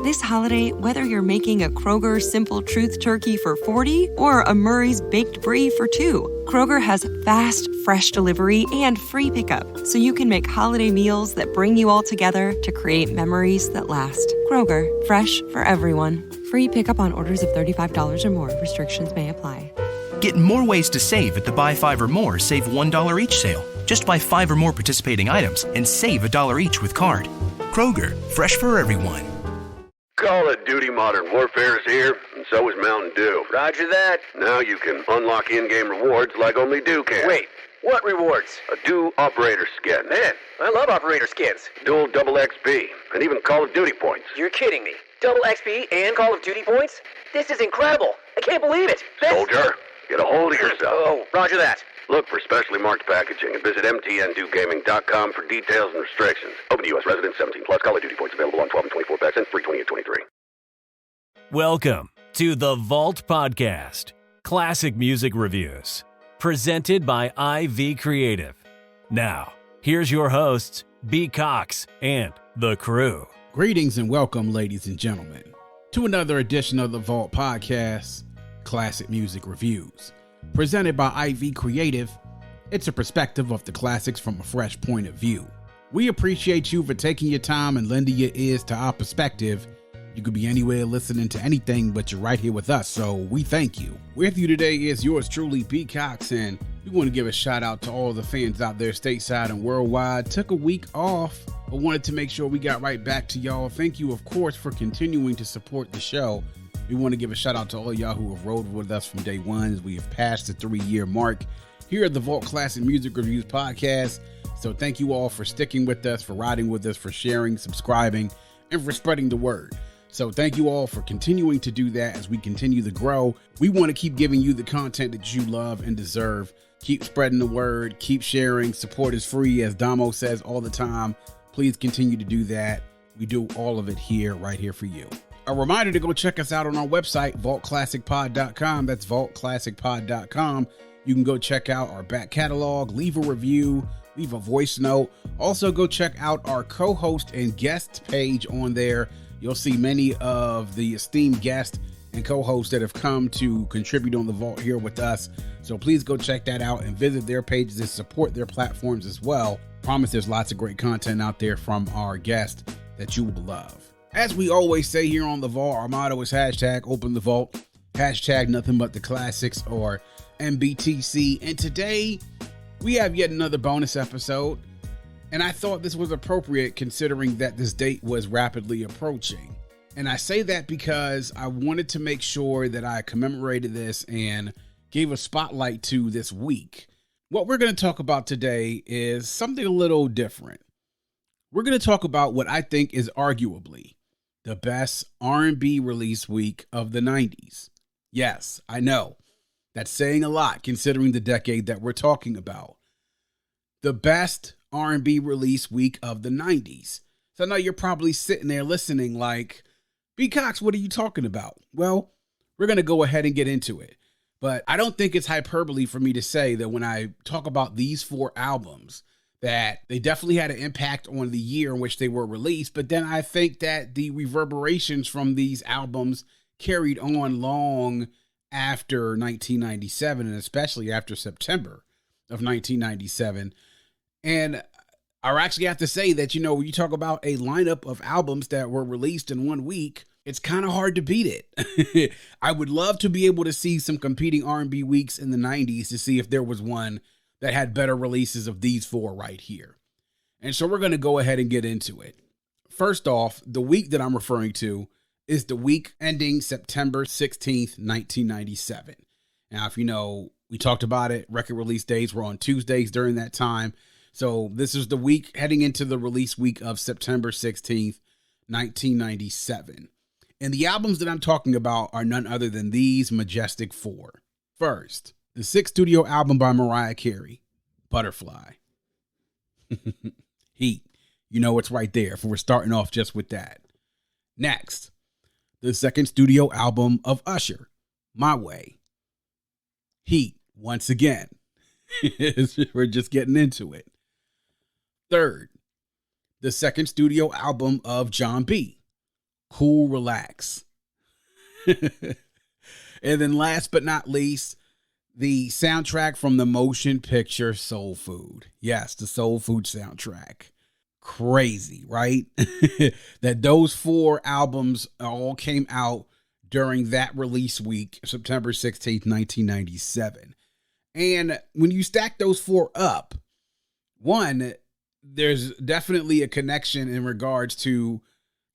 This holiday, whether you're making a Kroger Simple Truth turkey for 40 or a Murray's Baked Brie for 2, Kroger has fast, fresh delivery and free pickup, so you can make holiday meals that bring you all together to create memories that last. Kroger, fresh for everyone. Free pickup on orders of $35 or more. Restrictions may apply. Get more ways to save at the Buy 5 or More Save $1 each sale. Just buy 5 or more participating items and save $1 each with card. Kroger, fresh for everyone. Call of Duty Modern Warfare is here, and so is Mountain Dew. Roger that. Now you can unlock in-game rewards like only Dew can. Wait, what rewards? A Dew Operator Skin. Man, I love Operator Skins. Dual double XP, and even Call of Duty points. You're kidding me. Double XP and Call of Duty points? This is incredible. I can't believe it. Soldier, get a hold of yourself. Oh, roger that. Look for specially marked packaging and visit mtndewgaming.com for details and restrictions. Open to U.S. residents 17 plus. Call of Duty points available on 12 and 24 packs and free 28-23. Welcome to the Vault Podcast, classic music reviews, presented by IV Creative. Now, here's your hosts, B.Cox and the crew. Greetings and welcome, ladies and gentlemen, to another edition of the Vault Podcast, classic music reviews. Presented by IV Creative, it's a perspective of the classics from a fresh point of view. We appreciate you for taking your time and lending your ears to our perspective. You could be anywhere listening to anything, but you're right here with us, so we thank you. With you today is yours truly, B.Cox, and we want to give a shout out to all the fans out there stateside and worldwide. Took a week off, but wanted to make sure we got right back to y'all. Thank you, of course, for continuing to support the show. We want to give a shout out to all y'all who have rode with us from day one as we have passed the 3-year mark here at the Vault Classic Music Reviews Podcast. So thank you all for sticking with us, for riding with us, for sharing, subscribing, and for spreading the word. So thank you all for continuing to do that as we continue to grow. We want to keep giving you the content that you love and deserve. Keep spreading the word, keep sharing. Support is free, as Damo says all the time. Please continue to do that. We do all of it here, right here for you. A reminder to go check us out on our website, vaultclassicpod.com. That's vaultclassicpod.com. You can go check out our back catalog, leave a review, leave a voice note. Also go check out our co-host and guest page on there. You'll see many of the esteemed guests and co-hosts that have come to contribute on the Vault here with us. So please go check that out and visit their pages and support their platforms as well. Promise there's lots of great content out there from our guests that you will love. As we always say here on the Vault, our motto is hashtag open the vault, hashtag nothing but the classics, or MBTC. And today we have yet another bonus episode. And I thought this was appropriate considering that this date was rapidly approaching. And I say that because I wanted to make sure that I commemorated this and gave a spotlight to this week. What we're going to talk about today is something a little different. We're going to talk about what I think is arguably the best R&B release week of the 90s. Yes, I know. That's saying a lot considering the decade that we're talking about. The best R&B release week of the 90s. So I know you're probably sitting there listening like, B.Cox, what are you talking about? Well, we're going to go ahead and get into it. But I don't think it's hyperbole for me to say that when I talk about these 4 albums, that they definitely had an impact on the year in which they were released. But then I think that the reverberations from these albums carried on long after 1997, and especially after September of 1997. And I actually have to say that, you know, when you talk about a lineup of albums that were released in 1 week, it's kind of hard to beat it. I would love to be able to see some competing R&B weeks in the 90s to see if there was one that had better releases of these 4 right here. And so we're going to go ahead and get into it. First off, the week that I'm referring to is the week ending September 16th, 1997. Now, if you know, we talked about it, record release days were on Tuesdays during that time. So this is the week heading into the release week of September 16th, 1997. And the albums that I'm talking about are none other than these majestic 4. First, the 6th studio album by Mariah Carey, Butterfly. Heat. You know it's right there, for we're starting off just with that. Next, the 2nd studio album of Usher, My Way. Heat, once again. We're just getting into it. Third, the 2nd studio album of Jon B, Cool Relax. And then last but not least, the soundtrack from the motion picture Soul Food. Yes, the Soul Food soundtrack. Crazy, right? That those 4 albums all came out during that release week, September 16th, 1997. And when you stack those 4 up, one, there's definitely a connection in regards to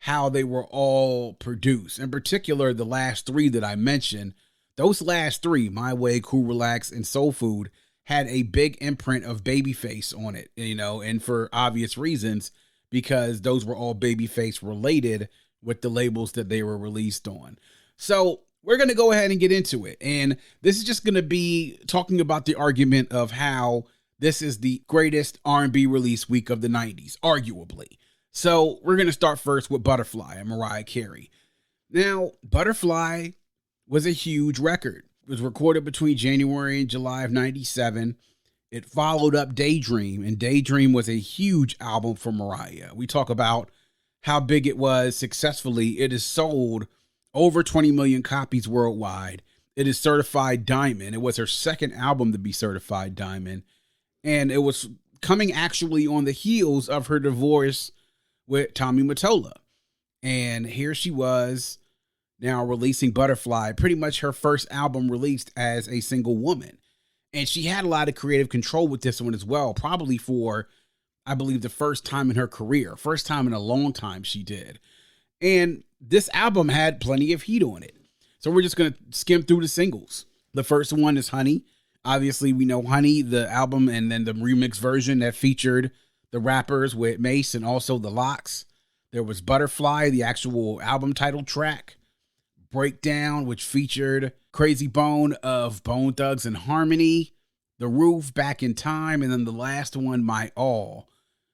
how they were all produced. In particular, the last 3 that I mentioned, those last 3, My Way, Cool Relax, and Soul Food, had a big imprint of Babyface on it, and for obvious reasons, because those were all Babyface related with the labels that they were released on. So we're going to go ahead and get into it. And this is just going to be talking about the argument of how this is the greatest R&B release week of the 90s, arguably. So we're going to start first with Butterfly and Mariah Carey. Now, Butterfly was a huge record. It was recorded between January and July of 97. It followed up Daydream, and Daydream was a huge album for Mariah. We talk about how big it was successfully. It has sold over 20 million copies worldwide. It is certified diamond. It was her second album to be certified diamond. And it was coming actually on the heels of her divorce with Tommy Mottola. And here she was now releasing Butterfly, pretty much her first album released as a single woman. And she had a lot of creative control with this one as well, probably for, I believe, the first time in her career, first time in a long time she did. And this album had plenty of heat on it. So we're just going to skim through the singles. The first one is Honey. Obviously, we know Honey, the album, and then the remix version that featured the rappers with Mace and also the Lox. There was Butterfly, the actual album title track. Breakdown, which featured Crazy Bone of Bone Thugs and Harmony. The Roof, Back in Time. And then the last one, My All.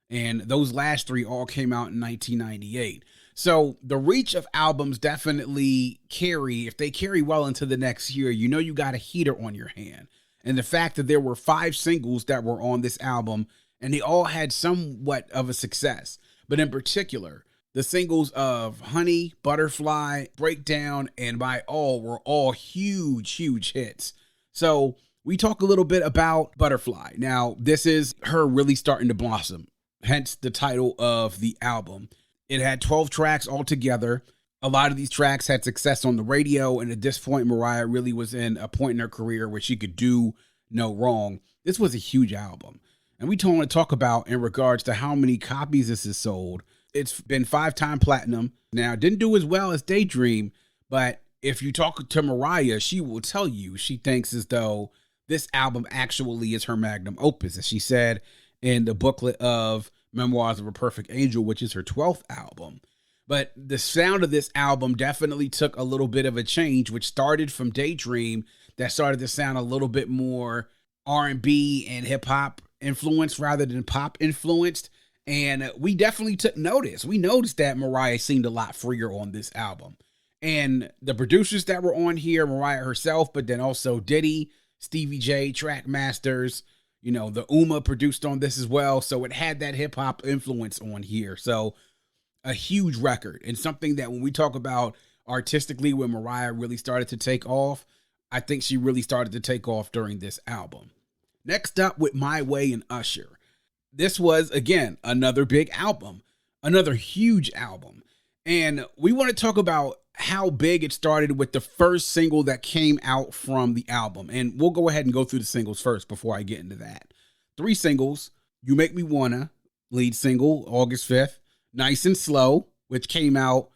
And those last 3 all came out in 1998. So the reach of albums definitely carry, if they carry well into the next year, you got a heater on your hand. And the fact that there were 5 singles that were on this album, and they all had somewhat of a success. But in particular, the singles of Honey, Butterfly, Breakdown, and My All were all huge, huge hits. So we talk a little bit about Butterfly. Now, this is her really starting to blossom, hence the title of the album. It had 12 tracks altogether. A lot of these tracks had success on the radio, and at this point, Mariah really was in a point in her career where she could do no wrong. This was a huge album. And we want to talk about in regards to how many copies this has sold. It's been 5-time platinum. Now, it didn't do as well as Daydream, but if you talk to Mariah, she will tell you she thinks as though this album actually is her magnum opus, as she said in the booklet of Memoirs of a Perfect Angel, which is her 12th album. But the sound of this album definitely took a little bit of a change, which started from Daydream, that started to sound a little bit more R&B and hip-hop influenced rather than pop influenced. And we definitely took notice. We noticed that Mariah seemed a lot freer on this album. And the producers that were on here, Mariah herself, but then also Diddy, Stevie J, Track Masters, the Uma produced on this as well. So it had that hip hop influence on here. So a huge record, and something that when we talk about artistically, when Mariah really started to take off, I think she really started to take off during this album. Next up with My Way and Usher. This was, again, another big album, another huge album. And we want to talk about how big it started with the first single that came out from the album. And we'll go ahead and go through the singles first before I get into that. 3 singles: You Make Me Wanna, lead single, August 5th. Nice and Slow, which came out,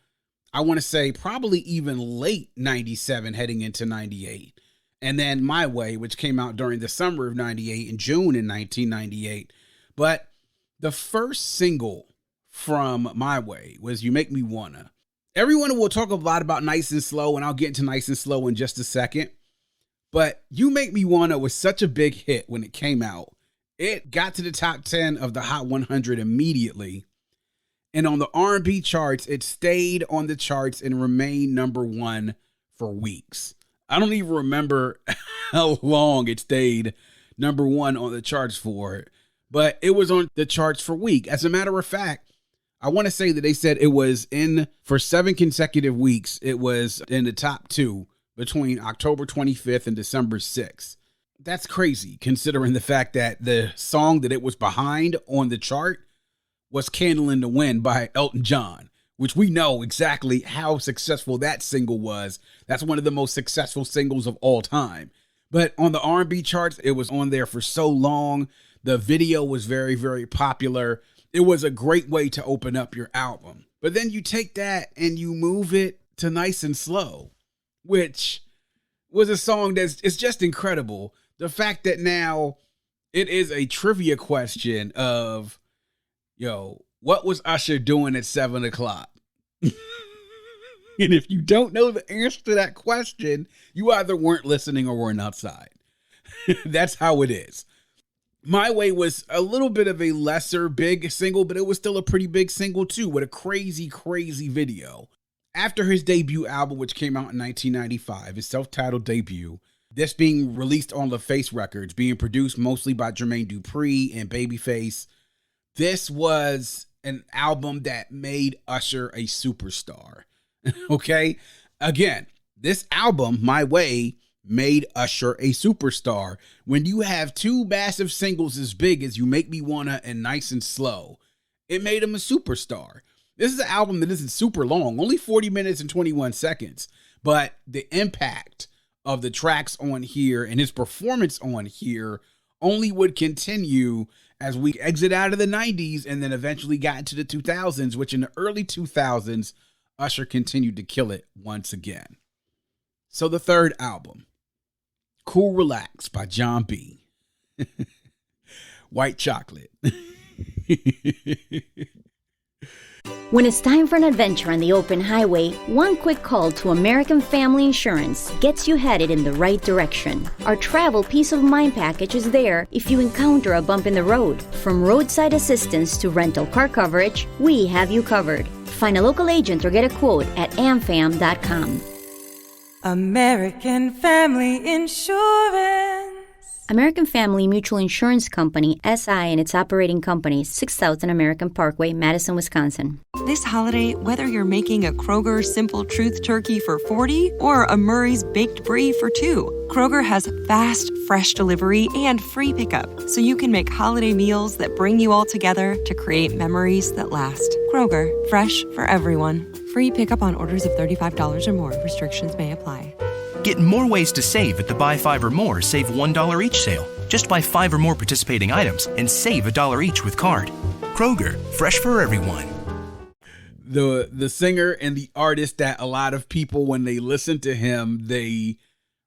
I want to say, probably even late 97 heading into 98. And then My Way, which came out during the summer of 98 and June in 1998. But the first single from My Way was You Make Me Wanna. Everyone will talk a lot about Nice and Slow, and I'll get into Nice and Slow in just a second. But You Make Me Wanna was such a big hit when it came out. It got to the top 10 of the Hot 100 immediately. And on the R&B charts, it stayed on the charts and remained number 1 for weeks. I don't even remember how long it stayed number 1 on the charts for, but it was on the charts for weeks. As a matter of fact, I want to say that they said it was in for 7 consecutive weeks. It was in the top 2 between October 25th and December 6th. That's crazy considering the fact that the song that it was behind on the chart was Candle in the Wind by Elton John, which we know exactly how successful that single was. That's one of the most successful singles of all time. But on the R&B charts, it was on there for so long. The video was very, very popular. It was a great way to open up your album. But then you take that and you move it to Nice and Slow, which was a song it's just incredible. The fact that now it is a trivia question of, what was Usher doing at 7 o'clock? And if you don't know the answer to that question, you either weren't listening or weren't outside. That's how it is. My Way was a little bit of a lesser big single, but it was still a pretty big single too, with a crazy, crazy video. After his debut album, which came out in 1995, his self-titled debut, this being released on LaFace Records, being produced mostly by Jermaine Dupri and Babyface, this was an album that made Usher a superstar. Okay? Again, this album, My Way, made Usher a superstar. When you have 2 massive singles as big as You Make Me Wanna and Nice and Slow, it made him a superstar. This is an album that isn't super long, only 40 minutes and 21 seconds, but the impact of the tracks on here and his performance on here only would continue as we exit out of the 90s and then eventually got into the 2000s, which in the early 2000s, Usher continued to kill it once again. So the third album, Cool Relax by Jon B. White Chocolate. When it's time for an adventure on the open highway, one quick call to American Family Insurance gets you headed in the right direction. Our travel peace of mind package is there if you encounter a bump in the road. From roadside assistance to rental car coverage, we have you covered. Find a local agent or get a quote at amfam.com. American Family Insurance. American Family Mutual Insurance Company, SI, and its operating company, 6000 American Parkway, Madison, Wisconsin. This holiday, whether you're making a Kroger Simple Truth Turkey for 40 or a Murray's Baked Brie for 2, Kroger has fast, fresh delivery and free pickup, so you can make holiday meals that bring you all together to create memories that last. Kroger, fresh for everyone. Free pickup on orders of $35 or more. Restrictions may apply. Get more ways to save at the Buy 5 or More Save $1 each sale. Just buy 5 or more participating items and save $1 each with card. Kroger, fresh for everyone. The singer and the artist that a lot of people, when they listened to him, they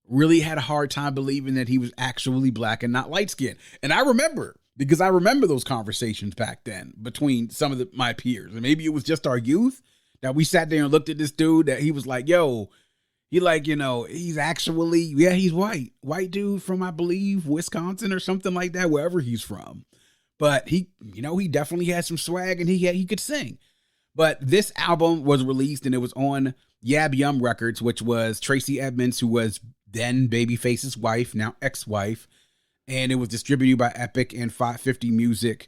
really had a hard time believing that he was actually black and not light skinned. And I remember, because I remember those conversations back then between some of my peers. And maybe it was just our youth that we sat there and looked at this dude that he was like, yo, he like, he's actually, he's white. White dude from, I believe, Wisconsin or something like that, wherever he's from. But he definitely had some swag and he could sing. But this album was released and it was on Yab Yum Records, which was Tracy Edmonds, who was then Babyface's wife, now ex-wife. And it was distributed by Epic and 550 Music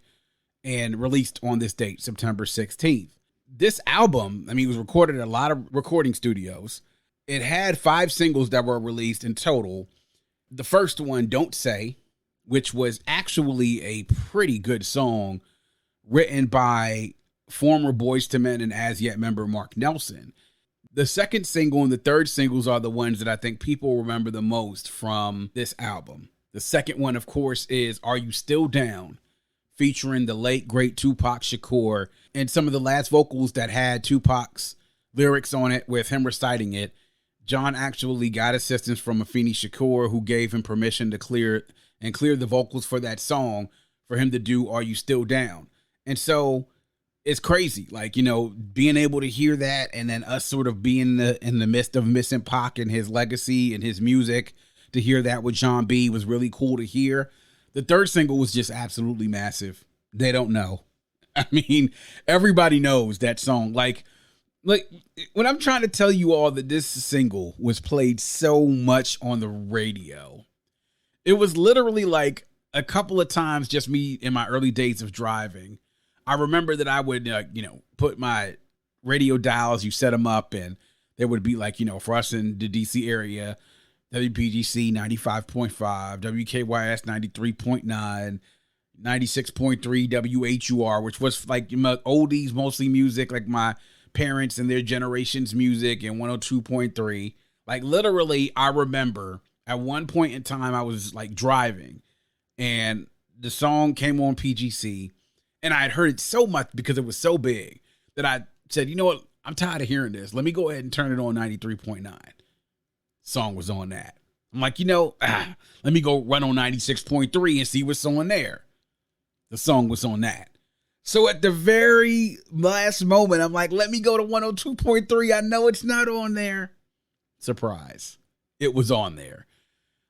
and released on this date, September 16th. This album, it was recorded at a lot of recording studios. It had 5 singles that were released in total. The first one, Don't Say, which was actually a pretty good song written by former Boyz II Men and As Yet member Mark Nelson. The second single and the third singles are the ones that I think people remember the most from this album. The second one, of course, is Are You Still Down, featuring the late, great Tupac Shakur, and some of the last vocals that had Tupac's lyrics on it with him reciting it. John actually got assistance from Afeni Shakur, who gave him permission to clear the vocals for that song for him to do Are You Still Down? And so it's crazy, being able to hear that and then us sort of being in the midst of missing Pac and his legacy and his music, to hear that with Jon B was really cool to hear. The third single was just absolutely massive. They Don't Know. Everybody knows that song. Like when I'm trying to tell you all that this single was played so much on the radio, it was literally like a couple of times, just me in my early days of driving, I remember that I would, put my radio dials, you set them up, and there would be like, for us in the DC area, WPGC 95.5, WKYS 93.9, 96.3 WHUR, which was like oldies, mostly music, like my parents and their generation's music, and 102.3. Like literally, I remember at one point in time, I was like driving and the song came on PGC, and I had heard it so much because it was so big that I said, you know what? I'm tired of hearing this. Let me go ahead and turn it on 93.9. Song was on that. I'm like, let me go run on 96.3 and see what's on there. The song was on that. So at the very last moment, I'm like, let me go to 102.3. I know it's not on there. Surprise. It was on there.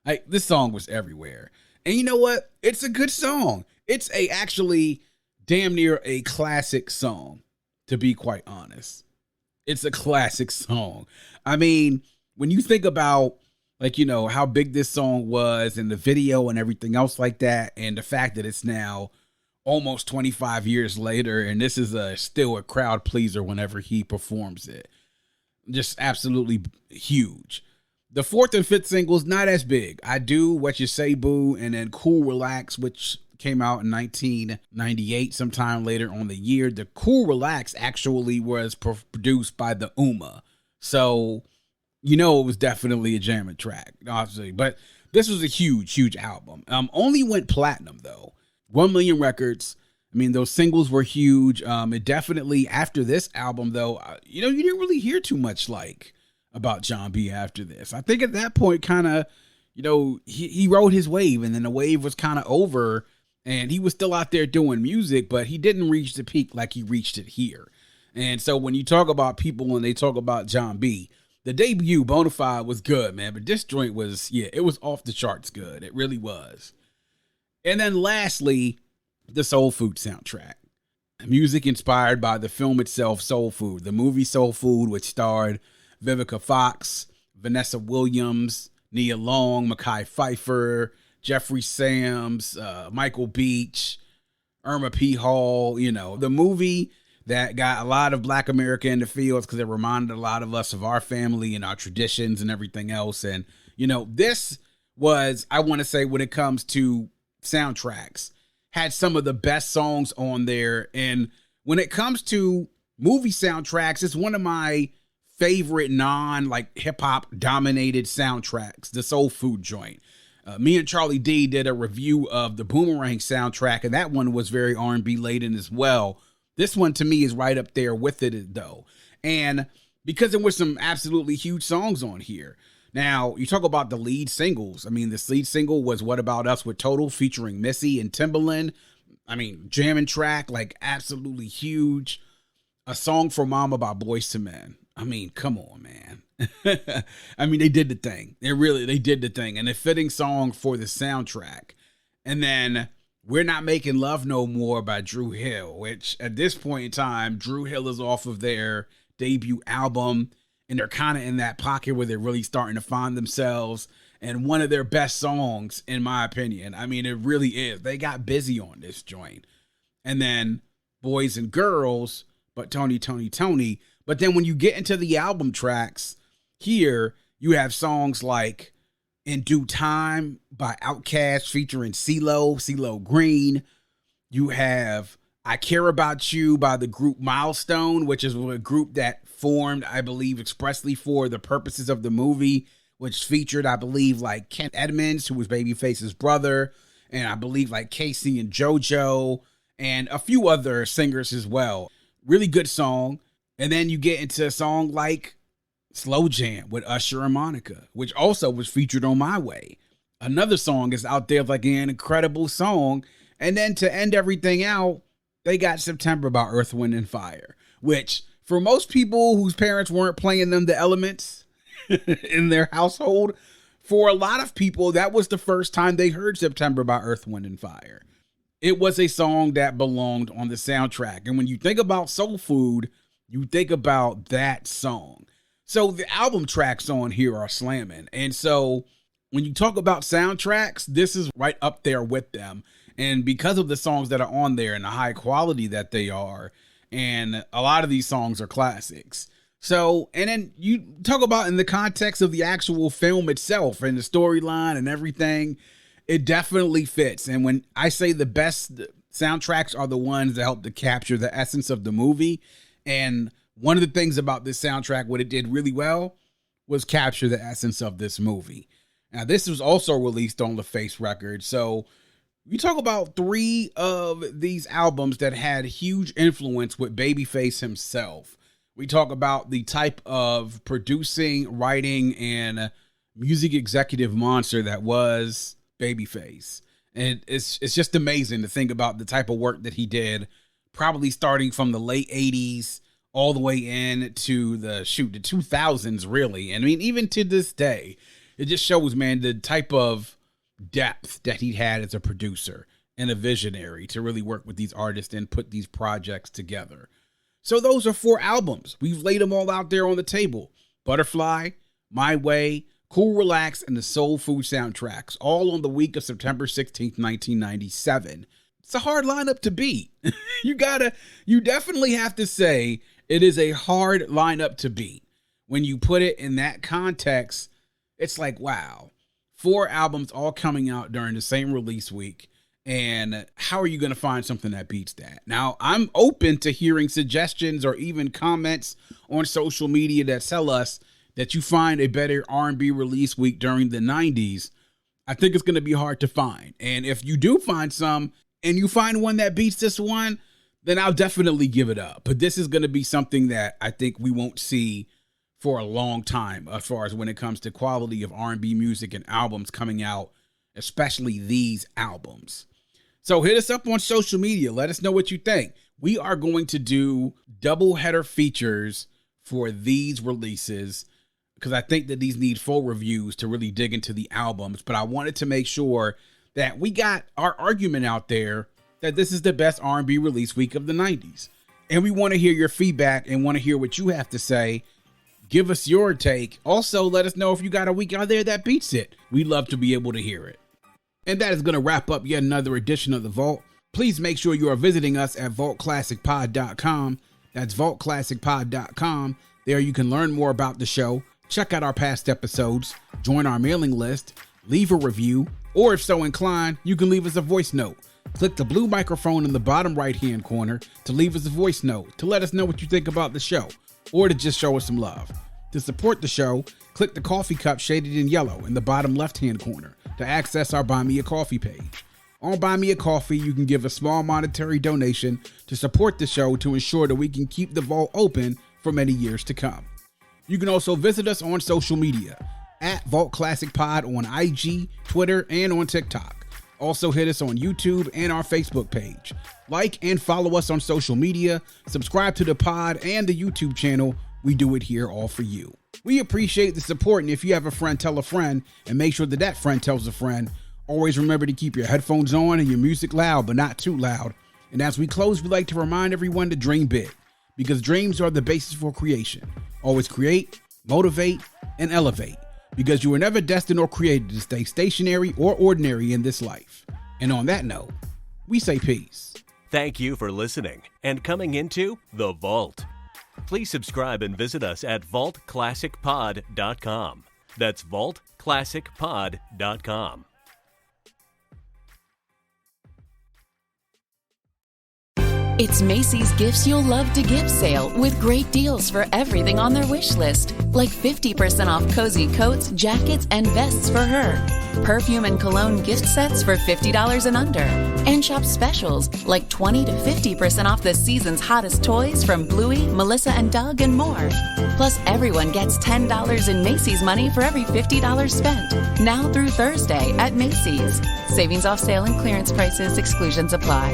Like, this song was everywhere. And you know what? It's a good song. It's actually damn near a classic song, to be quite honest. It's a classic song. I mean, when you think about, how big this song was and the video and everything else like that, and the fact that it's now almost 25 years later, and this is still a crowd pleaser whenever he performs it. Just absolutely huge. The fourth and fifth singles, not as big. I Do What You Say Boo, and then Cool Relax, which came out in 1998, sometime later on the year. The Cool Relax actually was produced by the Uma. So, it was definitely a jamming track, obviously. But this was a huge, huge album. Only went platinum, though. 1 million records. I mean, those singles were huge. It definitely, after this album, though, you didn't really hear too much about Jon B after this. I think at that point, kind of, he rode his wave, and then the wave was kind of over, and he was still out there doing music, but he didn't reach the peak like he reached it here. And so when you talk about people and they talk about Jon B, the debut, Bonafide, was good, man, but this joint was, it was off the charts good. It really was. And then lastly, the Soul Food soundtrack. Music inspired by the film itself, Soul Food. The movie Soul Food, which starred Vivica Fox, Vanessa Williams, Nia Long, Mekhi Phifer, Jeffrey Sams, Michael Beach, Irma P. Hall. The movie that got a lot of Black America in the fields because it reminded a lot of us of our family and our traditions and everything else. And, this was, I want to say, when it comes to soundtracks, had some of the best songs on there. And when it comes to movie soundtracks, it's one of my favorite hip-hop dominated soundtracks, the Soul Food joint. Me and Charlie D did a review of the Boomerang soundtrack, and that one was very R&B laden as well. This one, to me, is right up there with it, though. And because there were some absolutely huge songs on here. Now, you talk about the lead singles. I mean, this lead single was What About Us with Total featuring Missy and Timbaland. I mean, jamming track, absolutely huge. A Song for Mama by Boyz II Men. I mean, come on, man. I mean, they did the thing. They did the thing. And a fitting song for the soundtrack. And then We're Not Making Love No More by Dru Hill, which at this point in time, Dru Hill is off of their debut album. And they're kind of in that pocket where they're really starting to find themselves. And one of their best songs, in my opinion. I mean, it really is. They got busy on this joint. And then Boys and Girls, but Tony. But then when you get into the album tracks, here you have songs like In Due Time by Outkast featuring CeeLo Green. You have I Care About You by the group Milestone, which is a group that formed, I believe, expressly for the purposes of the movie, which featured, I believe, Kent Edmonds, who was Babyface's brother, and I believe Casey and JoJo, and a few other singers as well. Really good song. And then you get into a song like Slow Jam with Usher and Monica, which also was featured on My Way. Another song is out there an incredible song. And then to end everything out, they got September by Earth, Wind, and Fire, which for most people whose parents weren't playing them the elements in their household, for a lot of people, that was the first time they heard September by Earth, Wind, and Fire. It was a song that belonged on the soundtrack. And when you think about Soul Food, you think about that song. So the album tracks on here are slamming. And so when you talk about soundtracks, this is right up there with them. And because of the songs that are on there and the high quality that they are, and a lot of these songs are classics. So, and then you talk about in the context of the actual film itself and the storyline and everything, it definitely fits. And when I say the best soundtracks are the ones that help to capture the essence of the movie. And one of the things about this soundtrack, what it did really well, was capture the essence of this movie. Now, this was also released on LaFace Records. So you talk about 3 of these albums that had huge influence with Babyface himself. We talk about the type of producing, writing, and music executive monster that was Babyface. And it's just amazing to think about the type of work that he did, probably starting from the late 80s all the way in to the 2000s, really. And I mean, even to this day, it just shows, man, the type of depth that he had as a producer and a visionary to really work with these artists and put these projects together. So those are 4 albums. We've laid them all out there on the table. Butterfly, My Way, Cool Relax, and the Soul Food soundtracks, all on the week of September 16th, 1997. It's a hard lineup to beat. You definitely have to say it is a hard lineup to beat. When you put it in that context, it's like, wow, 4 albums all coming out during the same release week. And how are you going to find something that beats that? Now, I'm open to hearing suggestions or even comments on social media that tell us that you find a better R&B release week during the 90s. I think it's going to be hard to find. And if you do find some and you find one that beats this one, then I'll definitely give it up. But this is going to be something that I think we won't see for a long time as far as when it comes to quality of R&B music and albums coming out, especially these albums. So hit us up on social media. Let us know what you think. We are going to do double header features for these releases because I think that these need full reviews to really dig into the albums. But I wanted to make sure that we got our argument out there that this is the best R&B release week of the 90s. And we want to hear your feedback and want to hear what you have to say. Give us your take. Also, let us know if you got a week out there that beats it. We'd love to be able to hear it. And that is going to wrap up yet another edition of The Vault. Please make sure you are visiting us at vaultclassicpod.com. That's vaultclassicpod.com. There you can learn more about the show, check out our past episodes, join our mailing list, leave a review, or if so inclined, you can leave us a voice note. Click the blue microphone in the bottom right-hand corner to leave us a voice note to let us know what you think about the show, or to just show us some love. To support the show, click the coffee cup shaded in yellow in the bottom left-hand corner to access our Buy Me a Coffee page. On Buy Me a Coffee, you can give a small monetary donation to support the show to ensure that we can keep the vault open for many years to come. You can also visit us on social media at Vault Classic Pod on IG, Twitter, and on TikTok. Also hit us on YouTube and our Facebook page. Like and follow us on social media, subscribe to the pod and the YouTube channel. We do it here all for you. We appreciate the support, and if you have a friend, tell a friend, and make sure that that friend tells a friend. Always remember to keep your headphones on and your music loud, but not too loud. And as we close, we'd like to remind everyone to dream big, because dreams are the basis for creation. Always create, motivate, and elevate, because you were never destined or created to stay stationary or ordinary in this life. And on that note, we say peace. Thank you for listening and coming into The Vault. Please subscribe and visit us at vaultclassicpod.com. That's vaultclassicpod.com. It's Macy's Gifts You'll Love to Give sale with great deals for everything on their wish list, like 50% off cozy coats, jackets, and vests for her, perfume and cologne gift sets for $50 and under, and shop specials like 20 to 50% off the season's hottest toys from Bluey, Melissa & Doug, and more. Plus, everyone gets $10 in Macy's money for every $50 spent, now through Thursday at Macy's. Savings off sale and clearance prices, exclusions apply.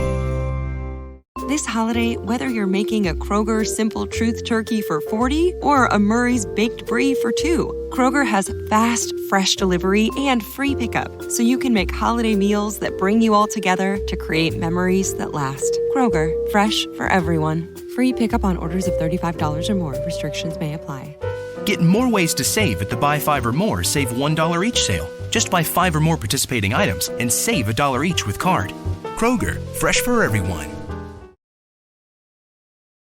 This holiday, whether you're making a Kroger Simple Truth Turkey for 40 or a Murray's Baked Brie for 2, Kroger has fast, fresh delivery and free pickup, so you can make holiday meals that bring you all together to create memories that last. Kroger, fresh for everyone. Free pickup on orders of $35 or more. Restrictions may apply. Get more ways to save at the Buy 5 or More Save $1 each sale. Just buy 5 or more participating items and save $1 each with card. Kroger, fresh for everyone.